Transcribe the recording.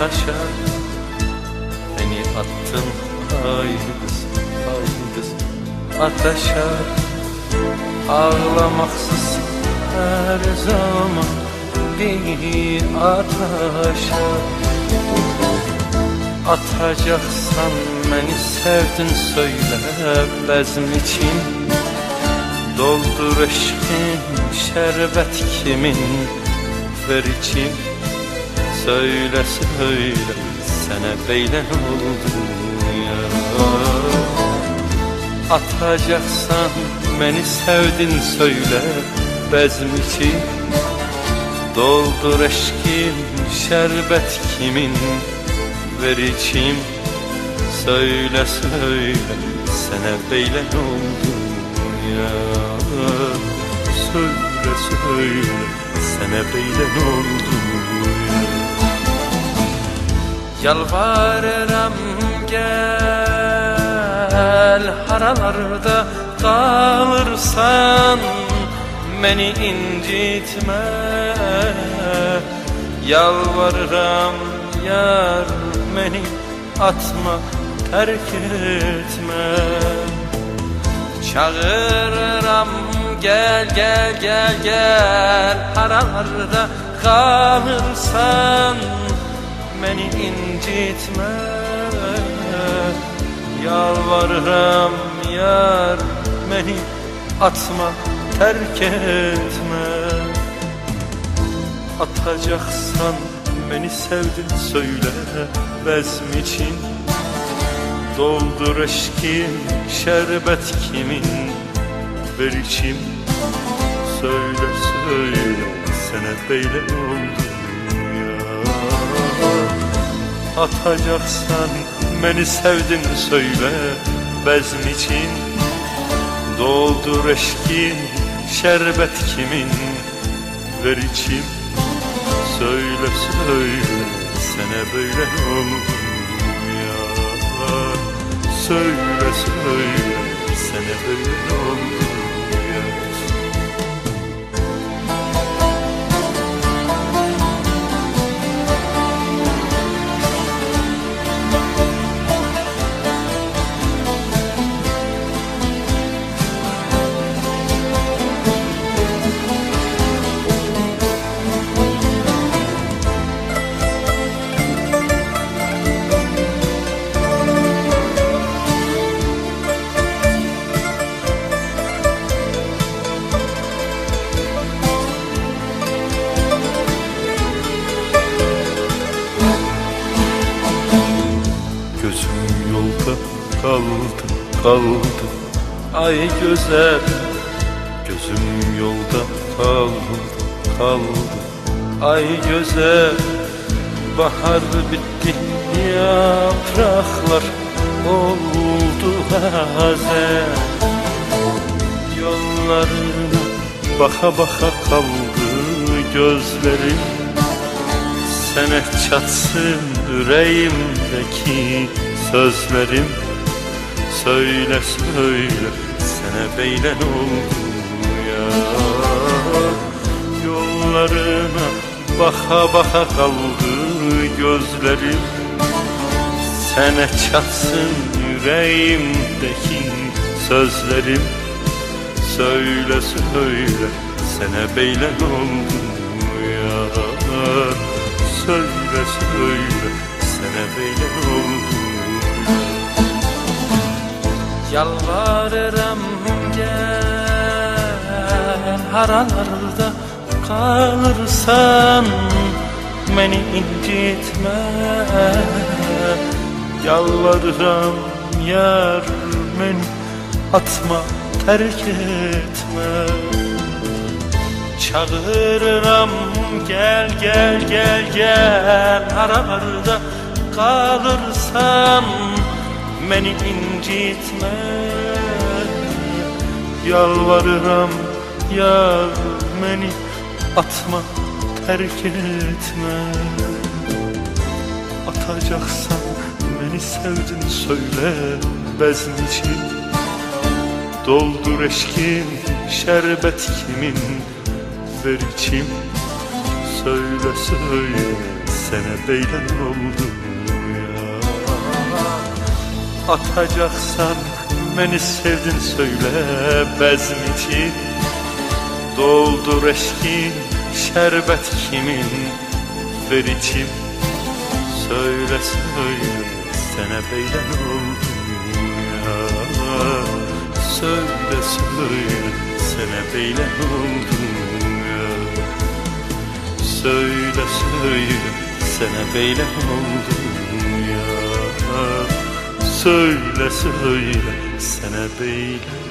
taşa beni attın ay kız, ay kız ateşe. Ağlamaksız her zaman bir ateşe. Atacaksan beni sevdin söyle bezm için. Doldur eşkin şerbet kimin, ver içim. Söyle söyle sana beylen oldum ya. Atacaksan beni sevdin söyle bezm için. Doldur eşkin şerbet kimin, ver içim. Söyle söyle sana beylen oldum ya. Söyle söyle sana beylen oldum ya. Yalvarırım gel, haralarda kalırsan beni incitme. Yalvarırım yar beni atma, terk etme. Çağırırım gel gel gel gel, haralarda kalırsan beni incitme. Yalvarırım yar beni atma, terk etme. Atacaksan beni sevdin söyle bezm için. Doldur eşkin şerbet kimin, ver içim. Söyle söyle sana beylen oldum ya. Atacaksan beni sevdin söyle bezm için. Doldur eşkin şerbet kimin, ver içim. Söyle söyle sana beylen oldum ya. Söyle söyle sana beylen oldum ya. Gözüm yolda kaldı, kaldı ay güzel. Gözüm yolda kaldı, kaldı ay güzel. Bahar bitti, yapraklar oldu hazen. Yollarına baka baka kaldı gözlerim. Sene çatsın yüreğimdeki sözlerim. Söyle söyle sana beylen oldum ya. Yollarına baka baka kaldı gözlerim. Sene çatsın yüreğimdeki sözlerim. Söyle söyle sana beylen oldum ya. Söyle söyle sana beylen oldum. Yalvarırım gel, haralarda kalırsan beni incitme. Yalvarırım yar beni atma, terk etme. Çağırırım gel gel gel gel, haralarda kalırsan beni incitme. Yalvarırım yar beni atma, terk etme. Atacaksan beni sevdin söyle bezm için. Doldur eşkin şerbet kimin, ver içim. Söyle söyle sene beylen oldum ya. Atacaksan beni sevdin söyle bezm için, doldur eşkin şerbet kimin ver içim. Söyle söyle sene beylen oldum ya. Söyle söyle sene beylen oldum ya. Söyle söyle sene beylen oldum ya. Söyle söyle sene beylen